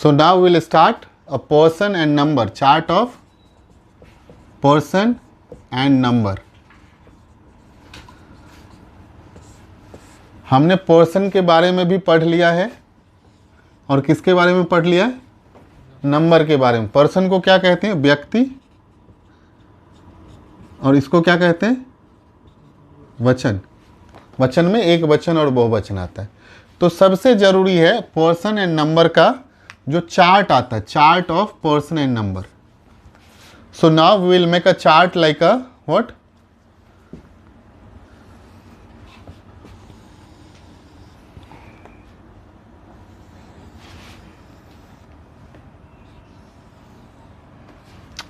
So now we will start a person and number, chart of person and number. हमने person के बारे में भी पढ़ लिया है और किसके बारे में पढ़ लिया है? नंबर के बारे में. पर्सन को क्या कहते हैं? व्यक्ति. और इसको क्या कहते हैं? वचन. वचन में एक वचन और बहुवचन आता है. तो सबसे जरूरी है पर्सन एंड नंबर का जो चार्ट आता है, chart of person and number. So now we will make a chart like a what?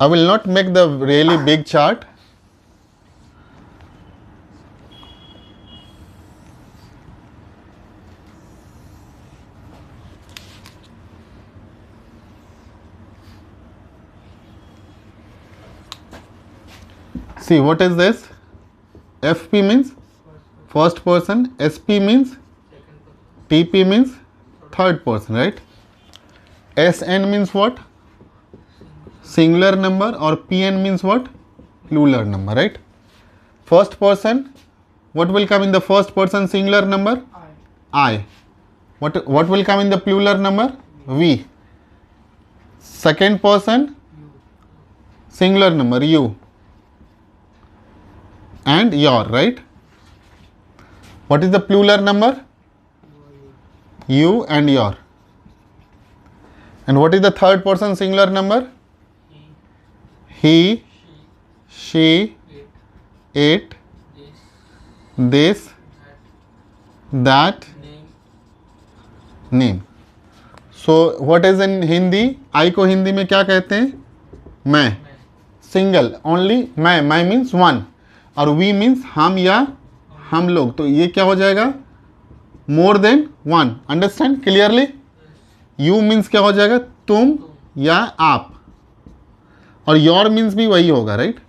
I will not make the really big chart. See, what is this? FP means first person, SP means TP means third person, right? SN means what? Singular number, or PN means what? Plural number, right? First person, what will come in the first person singular number? I. What will come in the plural number? We. Second person, singular number, you. And your, right? What is the plural number? You and your. And what is the third person singular number? He, she, it, this, that, name. So what is in Hindi? I को हिंदी में क्या कहते हैं? मैं. Single, only मैं. मैं means one. और we means हम या हम लोग. तो ये क्या हो जाएगा? More than one. Understand clearly? You means क्या हो जाएगा? तुम या आप. और योर मीन्स भी वही होगा, राइट?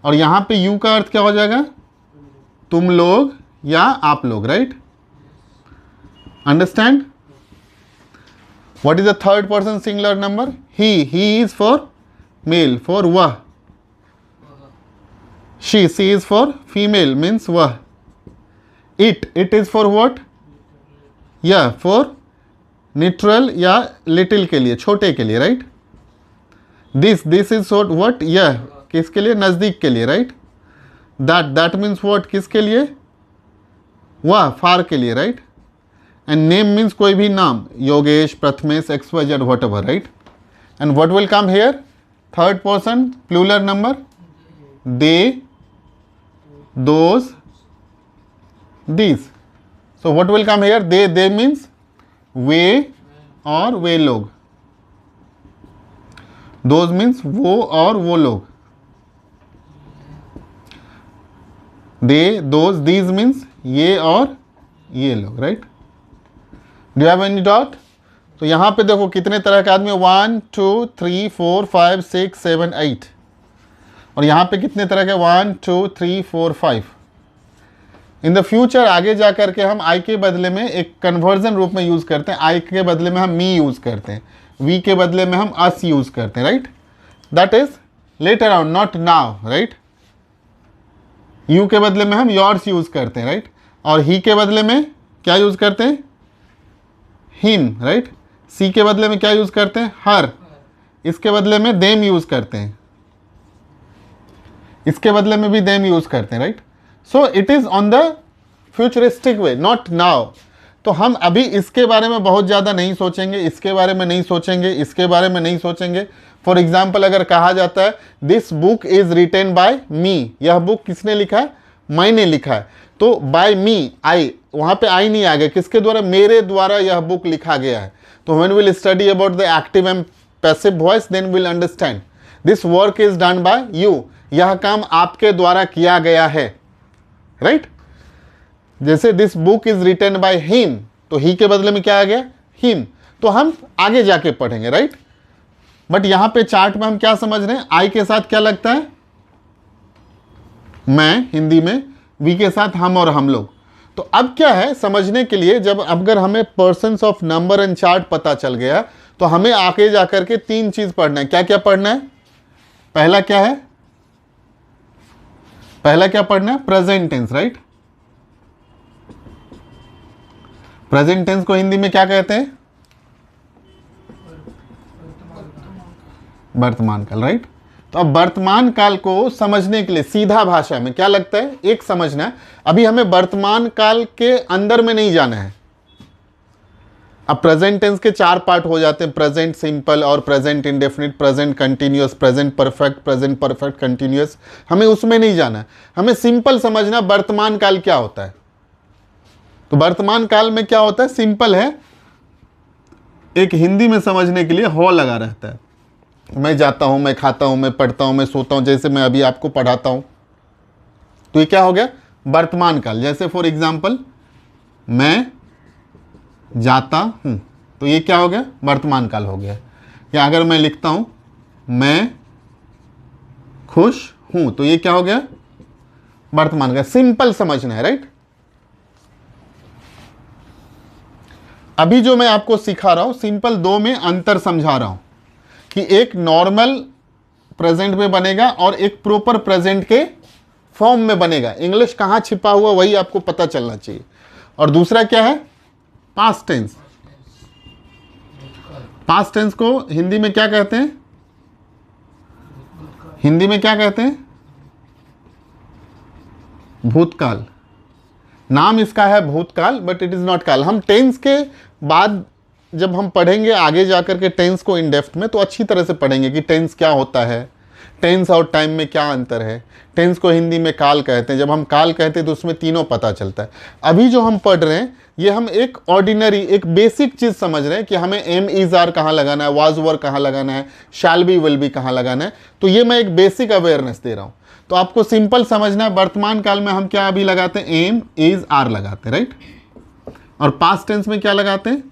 और यहाँ पे यू का अर्थ क्या हो जाएगा? तुम लोग या आप लोग, right? Understand? What is the third person singular number? He is for male, for वह. She is for female, means वह. It is for what? या फॉर न्यूट्रल या लिटिल के लिए, छोटे के लिए, राइट? This is what? यह किसके लिए? नजदीक के लिए, राइट? That means what? किसके लिए? वह, फार के लिए, राइट? एंड नेम मीन्स कोई भी नाम, Yogesh, Prathamesh, XYZ, whatever, right? And what will come here? Third person plural number, they, those, these. So what will come here? They means वे और वे लोग. दोज मीन्स वो और वो लोग. दे, दोज, दीज मीन्स ये और ये लोग, right? Do have any doubt? तो यहां पे देखो कितने तरह के आदमी, 1 2 3 4 5 6 7 8. और यहां पे कितने तरह के? 1 2 3 4 5. इन द फ्यूचर आगे जा करके हम आई के बदले में एक कन्वर्जन रूप में यूज करते हैं. आई के बदले में हम मी यूज करते हैं, वी के बदले में हम अस यूज करते हैं, right? That is later on, not now, right? You के बदले में हम योर्स यूज करते हैं, राइट? और ही के बदले में क्या यूज करते हैं? Him, right? सी के बदले में क्या यूज करते हैं? हर. इसके बदले में देम यूज करते हैं, इसके बदले में भी देम यूज करते हैं, right? So it is on the futuristic way, not now. तो हम अभी इसके बारे में बहुत ज़्यादा नहीं सोचेंगे, इसके बारे में नहीं सोचेंगे, इसके बारे में नहीं सोचेंगे. फॉर एग्जाम्पल अगर कहा जाता है this book is written by me, यह बुक किसने लिखा है? मैंने लिखा है. तो बाय मी, आई, वहाँ पे आई नहीं आ गया, किसके द्वारा? मेरे द्वारा यह बुक लिखा गया है. तो when will study about the active and passive voice, then will understand this work is done by you, यह काम आपके द्वारा किया गया है, राइट? जैसे this book is written by him, तो ही के बदले में क्या आ गया? हिम. तो हम आगे जाके पढ़ेंगे, राइट? बट यहां पे चार्ट में हम क्या समझ रहे हैं? आई के साथ क्या लगता है? मैं, हिंदी में. वी के साथ हम और हम लोग. तो अब क्या है समझने के लिए, जब अगर हमें persons of number and chart पता चल गया, तो हमें आगे जाकर के 3 चीज पढ़ना है। क्या क्या पढ़ना है? पहला क्या है? पहला क्या पढ़ना है? Present tense, right. Present tense को हिंदी में क्या कहते हैं? वर्तमान काल, राइट। तो अब वर्तमान काल को समझने के लिए सीधा भाषा में क्या लगता है, एक समझना है, अभी हमें वर्तमान काल के अंदर में नहीं जाना है। अब प्रेजेंट टेंस के 4 पार्ट हो जाते हैं, प्रेजेंट सिंपल और present indefinite, present continuous, present perfect continuous. हमें उसमें नहीं जाना है, हमें सिंपल समझना वर्तमान काल क्या होता है। तो वर्तमान काल में क्या होता है? सिंपल है, एक हिंदी में समझने के लिए हो लगा रहता है। मैं जाता हूं, मैं खाता हूं, मैं पढ़ता हूं, मैं सोता हूं, जैसे मैं अभी आपको पढ़ाता हूं, तो ये क्या हो गया? वर्तमान काल। जैसे फॉर एग्जाम्पल मैं जाता हूं, तो ये क्या हो गया? वर्तमान काल हो गया। या अगर मैं लिखता हूं मैं खुश हूं, तो ये क्या हो गया? वर्तमान काल। सिंपल समझना है, राइट। अभी जो मैं आपको सिखा रहा हूं, सिंपल 2 में अंतर समझा रहा हूं कि एक नॉर्मल प्रेजेंट में बनेगा और एक प्रॉपर प्रेजेंट के फॉर्म में बनेगा। इंग्लिश कहां छिपा हुआ वही आपको पता चलना चाहिए। और दूसरा क्या है? Past tense. पास्ट टेंस को हिंदी में क्या कहते हैं? हिंदी में क्या कहते हैं? भूतकाल। नाम इसका है भूतकाल, बट इट इज नॉट काल। हम टेंस के बाद जब हम पढ़ेंगे आगे जाकर के टेंस को इन डेप्थ में, तो अच्छी तरह से पढ़ेंगे कि टेंस क्या होता है, टेंस और टाइम में क्या अंतर है। टेंस को हिंदी में काल कहते हैं, जब हम काल कहते हैं तो उसमें तीनों पता चलता है। अभी जो हम पढ़ रहे हैं ये हम एक ऑर्डिनरी, एक बेसिक चीज़ समझ रहे हैं कि हमें एम इज आर कहाँ लगाना है, वाज वर कहाँ लगाना है, शैल बी विल बी कहाँ लगाना है। तो ये मैं एक बेसिक अवेयरनेस दे रहा हूँ। तो आपको सिंपल समझना है, वर्तमान काल में हम क्या अभी लगाते हैं? एम इज आर लगाते हैं, राइट। और पास्ट टेंस में क्या लगाते हैं?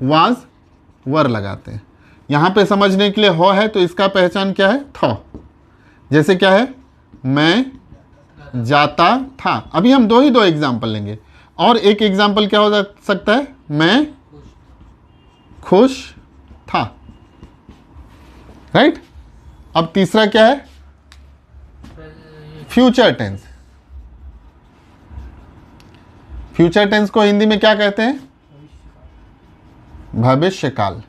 वाज वर लगाते हैं। यहां पे समझने के लिए हो है, तो इसका पहचान क्या है? था। जैसे क्या है? मैं जाता था। अभी हम 2 ही 2 एग्जाम्पल लेंगे, और एक एग्जाम्पल क्या हो सकता है? मैं खुश था, राइट। अब तीसरा क्या है? Future tense. फ्यूचर टेंस को हिंदी में क्या कहते हैं? भविष्य काल।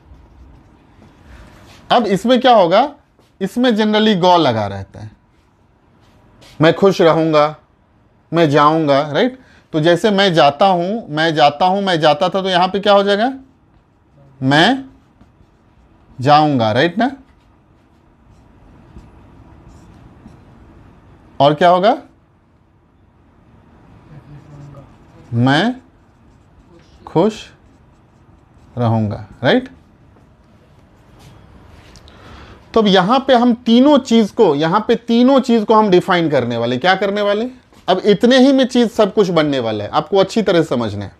अब इसमें क्या होगा? इसमें जनरली गौ लगा रहता है। मैं खुश रहूंगा, मैं जाऊंगा, राइट। तो जैसे मैं जाता हूं, मैं जाता हूं, मैं जाता था, तो यहां पे क्या हो जाएगा? मैं जाऊंगा, राइट ना। और क्या होगा? मैं खुश रहूंगा, राइट। तो अब यहां पे हम तीनों चीज को हम डिफाइन करने वाले। क्या करने वाले? अब इतने ही में चीज सब कुछ बनने वाला है, आपको अच्छी तरह समझना है।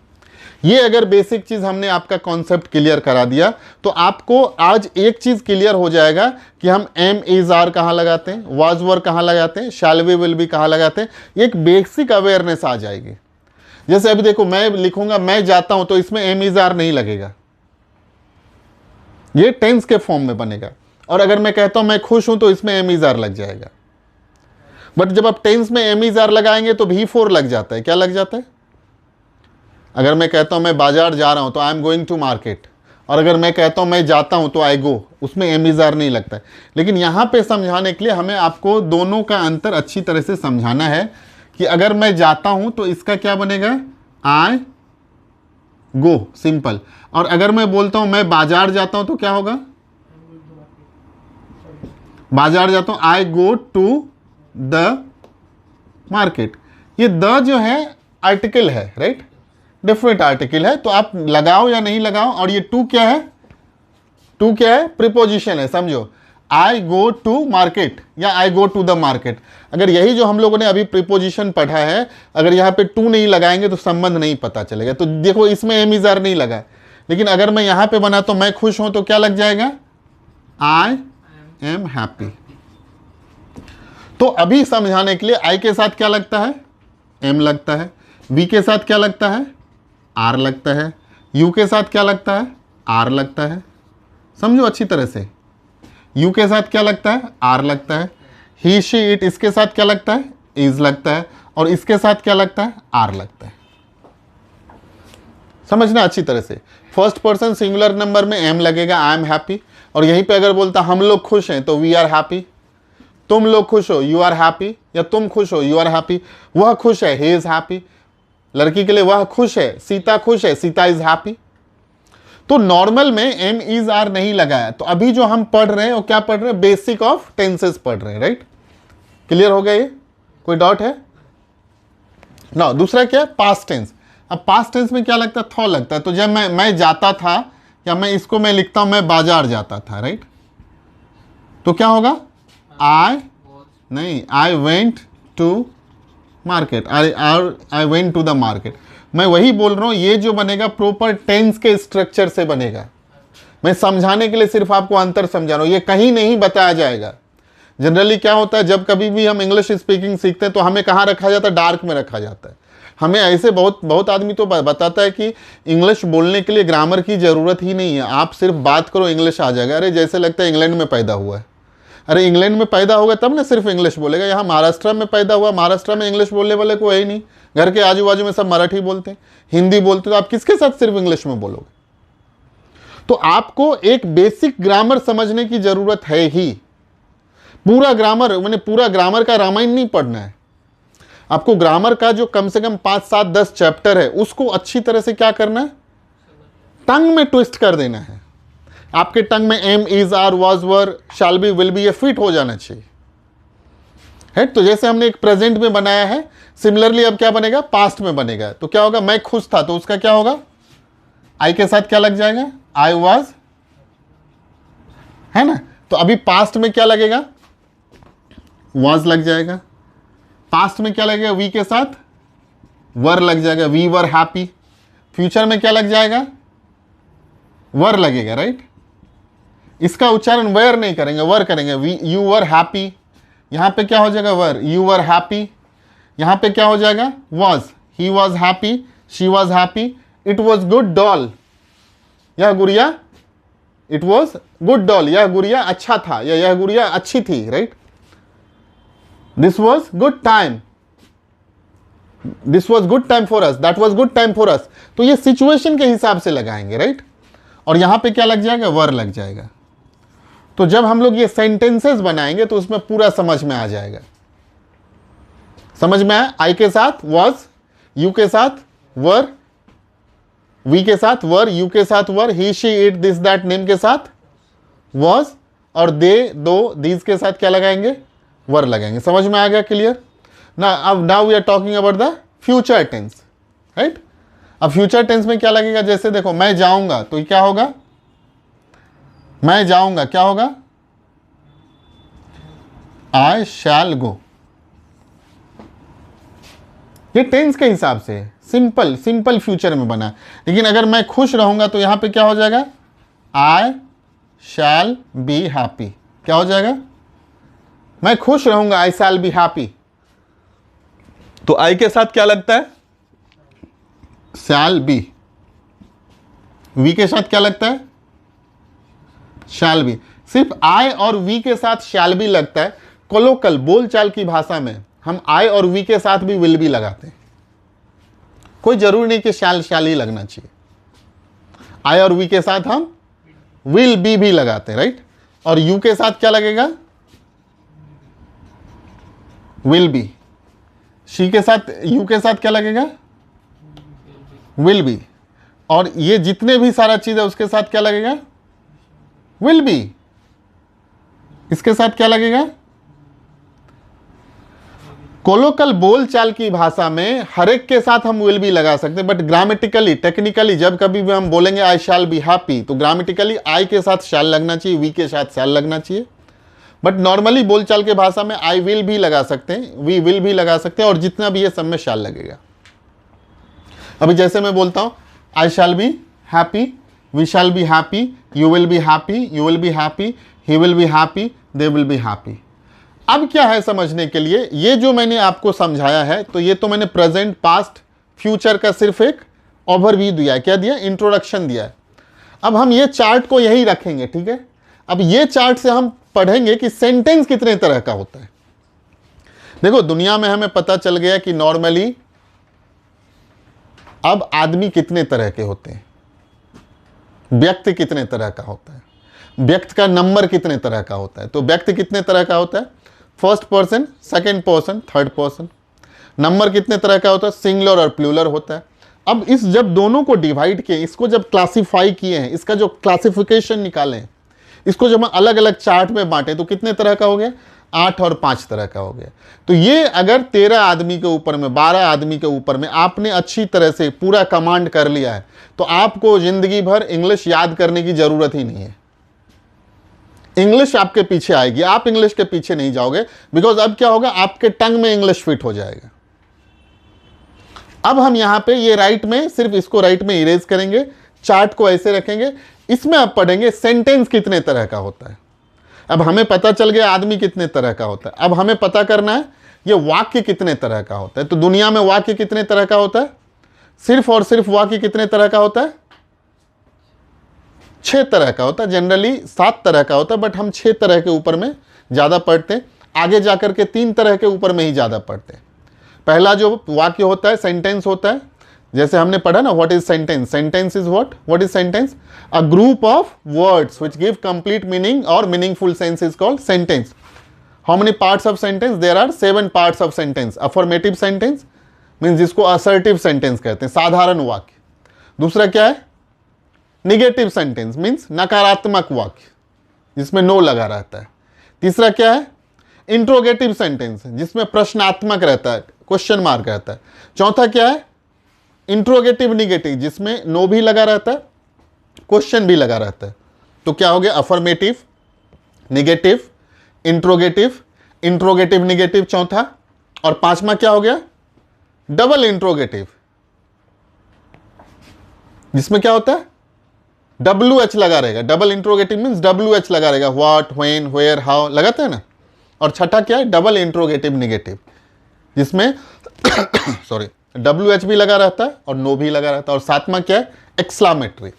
ये अगर बेसिक चीज हमने आपका कॉन्सेप्ट क्लियर करा दिया, तो आपको आज एक चीज क्लियर हो जाएगा कि हम एम इज आर कहां लगाते हैं, वाज वर कहां लगाते हैं, शैल बी विल बी कहां लगाते हैं। एक बेसिक अवेयरनेस आ जाएगी। जैसे अभी देखो, मैं लिखूंगा मैं जाता हूं, तो इसमें एम इज आर नहीं लगेगा, ये टेंस के फॉर्म में बनेगा। और अगर मैं कहता हूं मैं खुश हूं, तो इसमें एम इज आर लग जाएगा। बट जब आप टेंस में एम इज आर लगाएंगे तो V4 लग जाता है। क्या लग जाता है? अगर मैं कहता हूं मैं बाजार जा रहा हूं, तो I am going to market. और अगर मैं कहता हूं मैं जाता हूं, तो आई गो, उसमें एम इज आर नहीं लगता है। लेकिन यहां पे समझाने के लिए हमें आपको दोनों का अंतर अच्छी तरह से समझाना है कि अगर मैं जाता हूं तो इसका क्या बनेगा? आई गो, सिंपल। और अगर मैं बोलता हूं मैं बाजार जाता हूं, तो क्या होगा? बाजार जाता हूं, आई गो टू द मार्केट। ये द जो है आर्टिकल है, राइट, डिफरेंट आर्टिकल है, तो आप लगाओ या नहीं लगाओ। और ये टू क्या है? टू क्या है? प्रीपोजिशन है, समझो। आई गो टू मार्केट या आई गो टू द मार्केट। अगर यही जो हम लोगों ने अभी प्रीपोजिशन पढ़ा है, अगर यहाँ पे टू नहीं लगाएंगे तो संबंध नहीं पता चलेगा। तो देखो, इसमें एम इज आर नहीं लगा, लेकिन अगर मैं यहाँ पे बना तो मैं खुश हूं, तो क्या लग जाएगा? I am happy. तो अभी समझाने के लिए आई के साथ क्या लगता है? एम लगता है। वी के साथ क्या लगता है? आर लगता है। यू के साथ क्या लगता है? आर लगता है। समझो अच्छी तरह से। यू के साथ क्या लगता है, आर लगता है। ही शी इट इसके साथ क्या लगता है, इज लगता है। और इसके साथ क्या लगता है, आर लगता है। समझना अच्छी तरह से। फर्स्ट पर्सन सिंगुलर नंबर में एम लगेगा, आई एम हैप्पी। और यहीं पे अगर बोलता हम लोग खुश हैं तो वी आर हैप्पी। तुम लोग खुश हो, यू आर हैप्पी। या तुम खुश हो, यू आर हैप्पी। वह खुश है, ही इज हैप्पी। लड़की के लिए वह खुश है, सीता खुश है, सीता इज हैप्पी। तो नॉर्मल में एम इज आर नहीं लगाया। तो अभी जो हम पढ़ रहे हैं वो क्या पढ़ रहे हैं, बेसिक ऑफ टेंसेस पढ़ रहे हैं, राइट। क्लियर हो गया ये, कोई डाउट है ना। दूसरा क्या है, पास्ट टेंस। अब पास्ट टेंस में क्या लगता है, थॉ लगता है। तो जब मैं जाता था, या मैं इसको मैं लिखता हूं मैं बाजार जाता था, राइट। तो क्या होगा, I went to market, I went to the market. मैं वही बोल रहा हूं, ये जो बनेगा प्रॉपर टेंस के स्ट्रक्चर से बनेगा। मैं समझाने के लिए सिर्फ आपको अंतर समझा रहा हूं, ये कहीं नहीं बताया जाएगा। जनरली क्या होता है, जब कभी भी हम इंग्लिश स्पीकिंग सीखते हैं तो हमें कहाँ रखा जाता है, डार्क में रखा जाता है। हमें ऐसे बहुत आदमी तो बताता है कि इंग्लिश बोलने के लिए ग्रामर की ज़रूरत ही नहीं है, आप सिर्फ बात करो इंग्लिश आ जाएगा। अरे जैसे लगता है इंग्लैंड में पैदा हुआ है। अरे इंग्लैंड में पैदा होगा तब ना सिर्फ इंग्लिश बोलेगा। यहाँ महाराष्ट्र में पैदा हुआ, महाराष्ट्र में इंग्लिश बोलने वाले कोई है ही नहीं। घर के आजू बाजू में सब मराठी बोलते हैं, हिंदी बोलते, तो आप किसके साथ सिर्फ इंग्लिश में बोलोगे। तो आपको एक बेसिक ग्रामर समझने की ज़रूरत है ही। पूरा ग्रामर मैंने पूरा ग्रामर का रामायण नहीं पढ़ना है आपको। ग्रामर का जो कम से कम 5, 7, 10 चैप्टर है उसको अच्छी तरह से क्या करना है, टंग में ट्विस्ट कर देना है। आपके टंग में am, is, are, was, were, shall be, will be, ये फिट हो जाना चाहिए, है। तो जैसे हमने एक प्रेजेंट में बनाया है, सिमिलरली अब क्या बनेगा, पास्ट में बनेगा। तो क्या होगा, मैं खुश था, तो उसका क्या होगा, आई के साथ क्या लग जाएगा, आई वाज, है ना। तो अभी पास्ट में क्या लगेगा, वाज लग जाएगा। पास्ट में क्या लगेगा, वी के साथ वर लग जाएगा, वी वर हैप्पी। फ्यूचर में क्या लग जाएगा, वर लगेगा, राइट। इसका उच्चारण वेयर नहीं करेंगे, वर करेंगे। वी, यू वर हैप्पी, यहां पे क्या हो जाएगा, वर, यू वर हैप्पी। यहां पे क्या हो जाएगा, was, he was happy, she was happy. It was good doll, यह गुड़िया, इट वाज गुड डॉल, यह गुड़िया अच्छा था, या यह गुड़िया अच्छी थी, right. This was good time, this was good time for us, that was good time for us. तो ये सिचुएशन के हिसाब से लगाएंगे, राइट। और यहां पे क्या लग जाएगा, वर लग जाएगा। तो जब हम लोग ये सेंटेंसेस बनाएंगे तो उसमें पूरा समझ में आ जाएगा। समझ में आया, आई के साथ वॉज, यू के साथ वर, वी के साथ वर, यू के साथ were, he she it this that name के साथ वॉज, और दे, दो, दीज के साथ क्या लगाएंगे, वर लगाएंगे। समझ में आ गया, क्लियर ना। अब now we are talking about the future tense, right. अब फ्यूचर टेंस में क्या लगेगा, जैसे देखो मैं जाऊंगा, तो क्या होगा, मैं जाऊंगा क्या होगा, आई शैल गो। ये टेंस के हिसाब से सिंपल सिंपल फ्यूचर में बना। लेकिन अगर मैं खुश रहूंगा तो यहां पे क्या हो जाएगा, आई शैल बी हैप्पी। क्या हो जाएगा, मैं खुश रहूंगा, आई शैल बी हैप्पी। तो आई के साथ क्या लगता है, शैल बी। वी के साथ क्या लगता है, शैल बी। सिर्फ आई और वी के साथ शैल बी लगता है। कोलोकल बोलचाल की भाषा में हम आई और वी के साथ भी विल भी लगाते हैं। कोई जरूरी नहीं कि शैल शैल ही लगना चाहिए। आई और वी के साथ हम विल बी भी लगाते हैं, राइट। और यू के साथ क्या लगेगा, विल बी। शी के साथ, यू के साथ क्या लगेगा, विल बी। और ये जितने भी सारा चीज है उसके साथ क्या लगेगा, विल बी। इसके साथ क्या लगेगा, कोलोकल बोलचाल की भाषा में हर एक के साथ हम विल बी लगा सकते हैं। बट ग्रामेटिकली, टेक्निकली जब कभी भी हम बोलेंगे आई शैल बी हैप्पी, तो ग्रामेटिकली आई के साथ शैल लगना चाहिए, वी के साथ शैल लगना चाहिए। बट नॉर्मली बोलचाल के भाषा में आई विल भी लगा सकते हैं, वी विल भी लगा सकते हैं, और जितना भी है सब में शैल लगेगा। अभी जैसे मैं बोलता हूं I shall be happy, we shall be happy, you will be happy, you will be happy, he will be happy, they will be happy. अब क्या है समझने के लिए, ये जो मैंने आपको समझाया है, तो ये तो मैंने प्रेजेंट, पास्ट, फ्यूचर का सिर्फ एक ओवरव्यू दिया है। क्या दिया, इंट्रोडक्शन दिया है। अब हम ये चार्ट को यही रखेंगे, ठीक है। अब ये चार्ट से हम पढ़ेंगे कि सेंटेंस कितने तरह का होता है। देखो दुनिया में हमें पता चल गया कि नॉर्मली अब आदमी कितने तरह के होते हैं, व्यक्ति कितने तरह का होता है, व्यक्ति का नंबर कितने तरह का होता है। तो व्यक्ति कितने तरह का होता है, first person, second person, third person. Number कितने तरह का होता है, सिंगुलर और प्लूरल होता है। अब इस जब दोनों को डिवाइड किए, इसको जब क्लासिफाई किए हैं, इसका जो क्लासिफिकेशन निकालें, इसको जब हम अलग अलग चार्ट में बांटे तो कितने तरह का हो गया, 8 और 5 तरह का हो गया। तो ये अगर 13 आदमी के ऊपर में, 12 आदमी के ऊपर में आपने अच्छी तरह से पूरा कमांड कर लिया है तो आपको जिंदगी भर इंग्लिश याद करने की जरूरत ही नहीं है। इंग्लिश आपके पीछे आएगी, आप इंग्लिश के पीछे नहीं जाओगे। बिकॉज अब क्या होगा, आपके टंग में इंग्लिश फिट हो जाएगा। अब हम यहां पे ये राइट में, सिर्फ इसको राइट में इरेज करेंगे, चार्ट को ऐसे रखेंगे। इसमें अब पढ़ेंगे सेंटेंस कितने तरह का होता है। अब हमें पता चल गया आदमी कितने तरह का होता है। अब हमें पता करना है ये वाक्य कितने तरह का होता है। तो दुनिया में वाक्य कितने तरह का होता है, सिर्फ और सिर्फ वाक्य कितने तरह का होता है, 6 तरह का होता है। जनरली 7 तरह का होता है, बट हम 6 तरह के ऊपर में ज़्यादा पढ़ते हैं। आगे जाकर के 3 तरह के ऊपर में ही ज़्यादा पढ़ते हैं। पहला जो वाक्य होता है सेंटेंस होता है। जैसे हमने पढ़ा ना, what is sentence, sentence is what is sentence, a group of words which give complete meaning और meaningful sense is called sentence. How many parts of sentence, there are 7 parts of sentence. Affirmative sentence means जिसको assertive sentence कहते हैं, साधारण वाक्य। दूसरा क्या है, negative sentence means नकारात्मक वाक्य जिसमें नो लगा रहता है। तीसरा क्या है, इंट्रोगेटिव सेंटेंस जिसमें प्रश्नात्मक रहता है, क्वेश्चन मार्क रहता है। चौथा क्या है, इंट्रोगेटिव निगेटिव जिसमें नो भी लगा रहता है, क्वेश्चन भी लगा रहता है। तो क्या हो गया, affirmative, negative, interrogative, interrogative negative चौथा। और पांचवा क्या हो गया, डबल इंट्रोगेटिव जिसमें क्या होता है, WH लगा रहेगा। डबल इंट्रोगेटिव मीन्स WH लगा रहेगा, व्हाट, व्हेन, वेयर, हाउ लगाते हैं ना। और छठा क्या है, डबल इंट्रोगेटिव निगेटिव जिसमें सॉरी WH भी लगा रहता है और नो भी लगा रहता है। और सातवां क्या है, एक्सक्लामेटरी